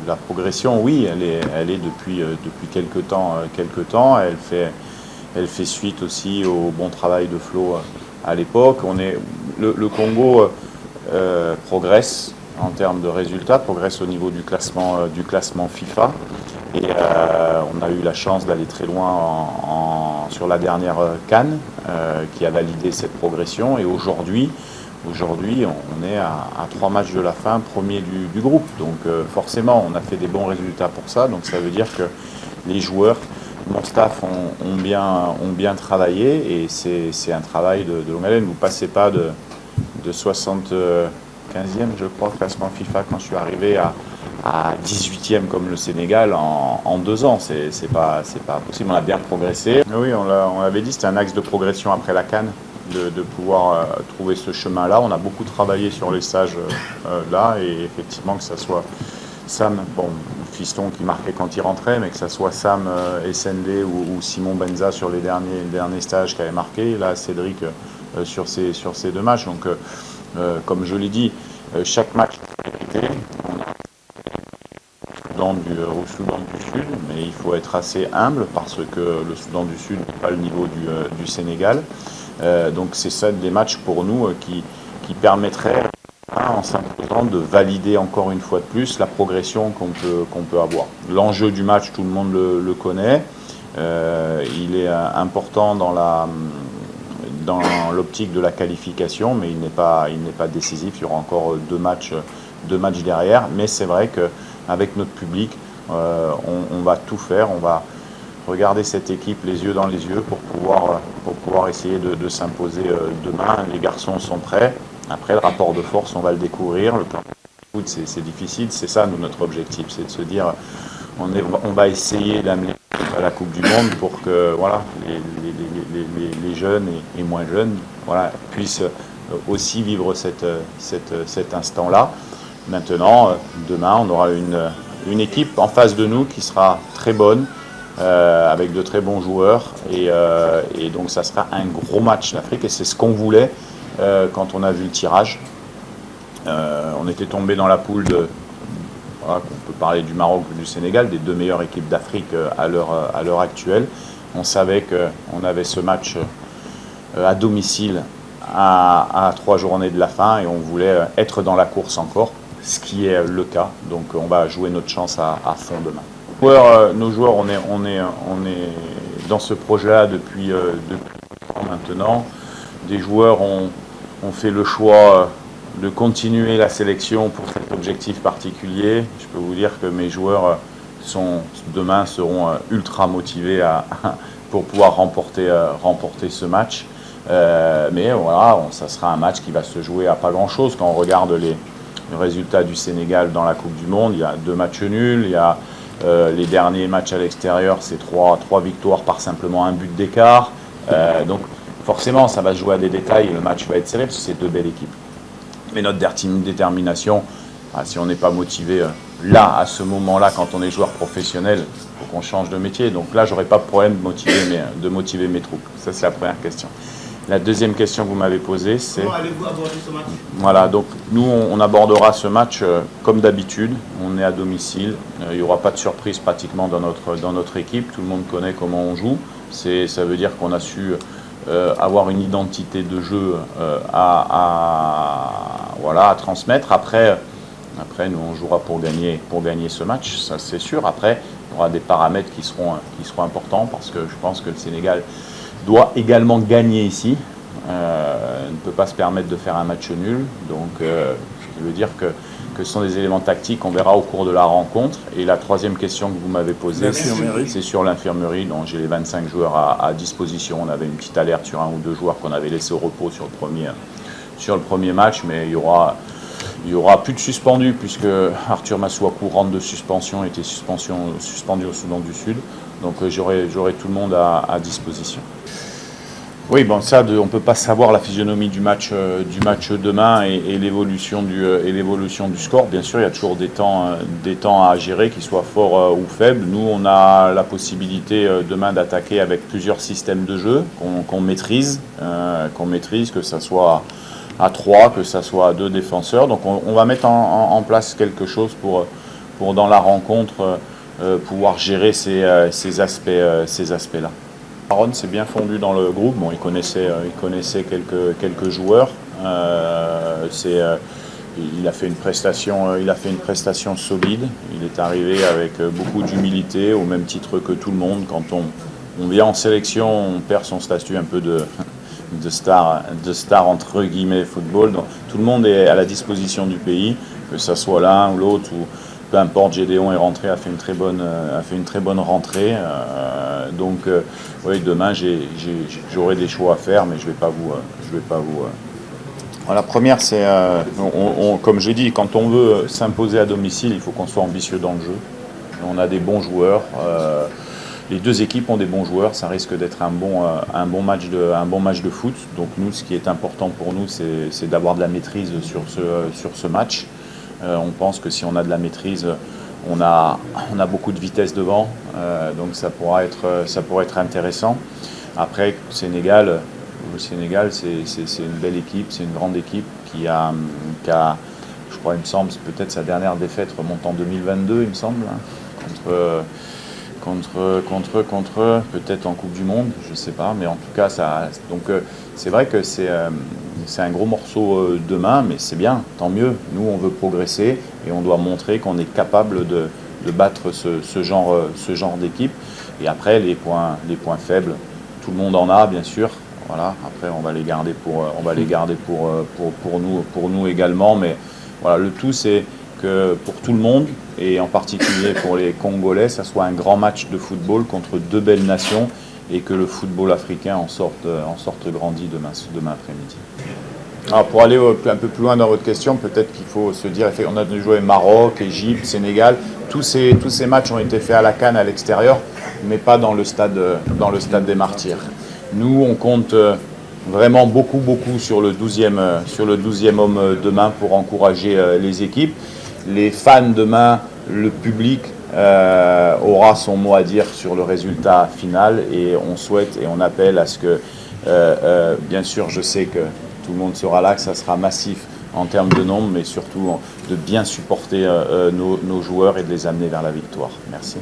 La progression, oui, elle est depuis quelques temps. Elle fait suite aussi au bon travail de Flo à l'époque. Le Congo progresse en termes de résultats, progresse au niveau du classement FIFA. Et on a eu la chance d'aller très loin sur la dernière CAN qui a validé cette progression. Et aujourd'hui, on est à 3 matchs de la fin, premier du groupe. Donc forcément, on a fait des bons résultats pour ça. Donc ça veut dire que les joueurs, mon staff ont bien travaillé et c'est un travail de longue haleine. Vous ne passez pas de 75e, je crois, classement FIFA quand je suis arrivé à 18e comme le Sénégal en 2 ans. C'est pas possible. On a bien progressé. Oui, on l'avait dit, c'était un axe de progression après la CAN. De pouvoir trouver ce chemin-là. On a beaucoup travaillé sur les stages là, et effectivement que ça soit Sam, bon, Fiston qui marquait quand il rentrait, mais que ça soit Sam SND ou Simon Benza sur les derniers stages qui avaient marqué, là Cédric sur ces 2 matchs. Donc comme je l'ai dit, chaque match est répété. On a au Soudan du Sud, mais il faut être assez humble parce que le Soudan du Sud n'est pas le niveau du Sénégal. Donc c'est ça des matchs pour nous qui permettraient, en s'imposant, de valider encore une fois de plus la progression qu'on peut avoir. L'enjeu du match, tout le monde le connaît. Il est important dans l'optique de la qualification, mais il n'est pas décisif. Il y aura encore deux matchs derrière. Mais c'est vrai qu'avec notre public, on va tout faire. On va regarder cette équipe les yeux dans les yeux pour pouvoir essayer de s'imposer demain. Les garçons sont prêts. Après, le rapport de force, on va le découvrir. Le plan de foot, c'est difficile. C'est ça, notre objectif. C'est de se dire, on va essayer d'amener à la Coupe du Monde pour que voilà, les jeunes et moins jeunes puissent aussi vivre cet instant-là. Maintenant, demain, on aura une équipe en face de nous qui sera très bonne, avec de très bons joueurs, et donc ça sera un gros match d'Afrique, et c'est ce qu'on voulait quand on a vu le tirage. On était tombé dans la poule on peut parler du Maroc ou du Sénégal, des deux meilleures équipes d'Afrique à l'heure actuelle. On savait qu'on avait ce match à domicile à 3 journées de la fin, et on voulait être dans la course encore, ce qui est le cas. Donc on va jouer notre chance à fond demain. Nos joueurs, on est dans ce projet-là depuis maintenant. Des joueurs ont fait le choix de continuer la sélection pour cet objectif particulier. Je peux vous dire que mes joueurs demain seront ultra motivés pour pouvoir remporter ce match. Mais voilà, ça sera un match qui va se jouer à pas grand-chose. Quand on regarde les résultats du Sénégal dans la Coupe du Monde, il y a 2 matchs nuls, il y a les derniers matchs à l'extérieur, c'est 3 victoires par simplement un but d'écart. Donc forcément, ça va se jouer à des détails et le match va être serré parce que c'est 2 belles équipes. Mais notre détermination, si on n'est pas motivé là, à ce moment-là, quand on est joueur professionnel, il faut qu'on change de métier. Donc là, j'aurais pas de problème de motiver mes troupes. Ça, c'est la première question. La deuxième question que vous m'avez posée, c'est... Comment allez-vous aborder ce match ? Voilà, donc nous, on abordera ce match comme d'habitude. On est à domicile. Il n'y aura pas de surprise pratiquement dans notre équipe. Tout le monde connaît comment on joue. Ça veut dire qu'on a su avoir une identité de jeu à transmettre. Après, nous, on jouera pour gagner ce match, ça c'est sûr. Après, il y aura des paramètres qui seront importants, parce que je pense que le Sénégal doit également gagner ici. Ne peut pas se permettre de faire un match nul. Donc, ce qui veut dire que ce sont des éléments tactiques qu'on verra au cours de la rencontre. Et la troisième question que vous m'avez posée, c'est sur l'infirmerie. Donc, j'ai les 25 joueurs à disposition. On avait une petite alerte sur 1 ou 2 joueurs qu'on avait laissé au repos sur le premier match, mais il y aura plus de suspendus, puisque Arthur Masuaku rentre de suspension, était suspendu au Soudan du Sud. Donc j'aurai tout le monde à disposition. Oui, bon, ça, on ne peut pas savoir la physionomie du match demain et l'évolution du score. Bien sûr, il y a toujours des temps à gérer, qu'ils soient forts ou faibles. Nous, on a la possibilité demain d'attaquer avec plusieurs systèmes de jeu qu'on maîtrise, que ça soit à 3, que ça soit à 2 défenseurs. Donc on va mettre en place quelque chose pour pour dans la rencontre pouvoir gérer ces aspects-là. Aaron s'est bien fondu dans le groupe. Bon, il connaissait quelques joueurs. Il a fait une prestation solide. Il est arrivé avec beaucoup d'humilité, au même titre que tout le monde. Quand on vient en sélection, on perd son statut un peu de star entre guillemets football. Donc, tout le monde est à la disposition du pays, que ce soit l'un ou l'autre, ou peu importe. Gédéon est rentré, a fait une très bonne rentrée. Oui, demain j'aurai des choix à faire, mais je vais pas vous. La première, c'est, comme je dis, quand on veut s'imposer à domicile, il faut qu'on soit ambitieux dans le jeu. On a des bons joueurs. Les deux équipes ont des bons joueurs. Ça risque d'être un bon match de foot. Donc nous, ce qui est important pour nous, c'est d'avoir de la maîtrise sur ce match. On pense que si on a de la maîtrise, on a beaucoup de vitesse devant. Donc ça pourrait être intéressant. Après, le Sénégal, c'est une belle équipe, c'est une grande équipe qui a, je crois, il me semble, peut-être sa dernière défaite remonte en 2022, il me semble, contre peut-être en Coupe du Monde, je ne sais pas, mais en tout cas, c'est vrai que c'est un gros morceau demain, mais c'est bien, tant mieux. Nous, on veut progresser et on doit montrer qu'on est capable de battre ce genre d'équipe. Et après, les points faibles, tout le monde en a, bien sûr. Voilà. Après, on va les garder pour nous également. Mais voilà, le tout, c'est que pour tout le monde, et en particulier pour les Congolais, ça soit un grand match de football contre deux belles nations et que le football africain en sorte grandi demain après-midi. Alors pour aller un peu plus loin dans votre question, peut-être qu'il faut se dire, on a joué Maroc, Égypte, Sénégal. Tous ces matchs ont été faits à la CAN à l'extérieur, mais pas dans le stade des Martyrs. Nous, on compte vraiment beaucoup sur le 12e homme demain pour encourager les équipes. Les fans demain, le public aura son mot à dire sur le résultat final et on souhaite et on appelle à ce que, bien sûr, je sais que tout le monde sera là, que ça sera massif en termes de nombre, mais surtout de bien supporter nos joueurs et de les amener vers la victoire. Merci.